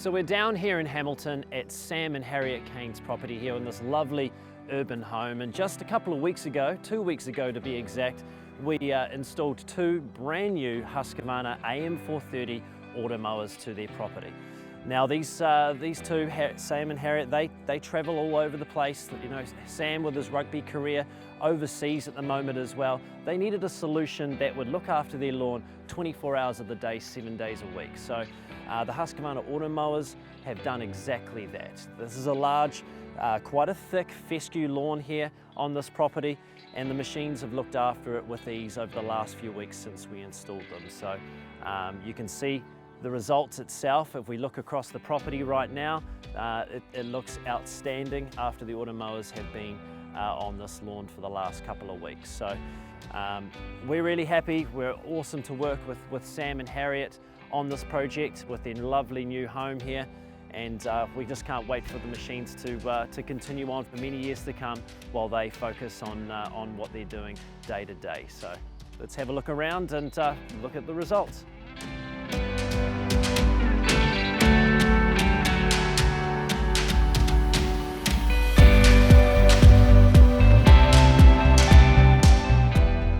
So we're down here in Hamilton at Sam and Harriet Kane's property here in this lovely urban home, and just a couple of weeks ago, 2 weeks ago to be exact, we installed two brand new Husqvarna AM430 Automowers to their property. Now these two, Sam and Harriet, they travel all over the place. You know, Sam with his rugby career overseas at the moment as well. They needed a solution that would look after their lawn 24 hours of the day, 7 days a week. So the Husqvarna Automowers have done exactly that. This is a large, quite a thick fescue lawn here on this property, and the machines have looked after it with ease over the last few weeks since we installed them. So you can see the results itself. If we look across the property right now, it looks outstanding after the Automowers have been on this lawn for the last couple of weeks. So we're really happy. We're awesome to work with Sam and Harriet on this project with their lovely new home here, and we just can't wait for the machines to continue on for many years to come while they focus on what they're doing day to day. So let's have a look around and look at the results.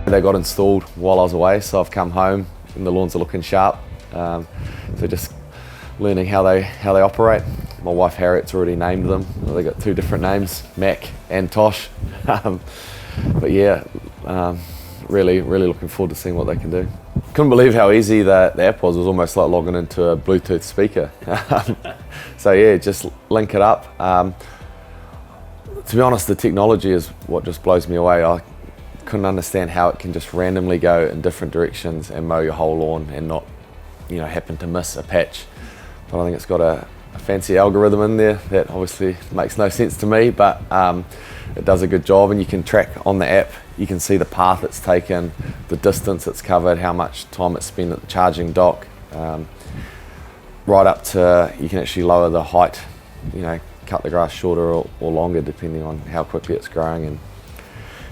They got installed while I was away, so I've come home and the lawns are looking sharp. So just learning how they operate. My wife Harriet's already named them. They got two different names, Mac and Tosh. But yeah, really looking forward to seeing what they can do. Couldn't believe how easy the app was. It was almost like logging into a Bluetooth speaker. So yeah, just link it up. To be honest, the technology is what just blows me away. I couldn't understand how it can just randomly go in different directions and mow your whole lawn and not, you know, happen to miss a patch. But I think it's got a fancy algorithm in there that obviously makes no sense to me, but it does a good job, and you can track on the app. You can see the path it's taken, the distance it's covered, how much time it's spent at the charging dock, right up to, you can actually lower the height, you know, cut the grass shorter or longer depending on how quickly it's growing, and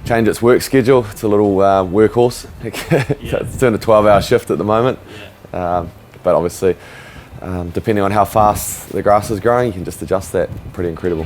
change its work schedule. It's a little workhorse. It's doing a 12-hour shift at the moment. Yeah. But obviously, depending on how fast the grass is growing, you can just adjust that. Pretty incredible.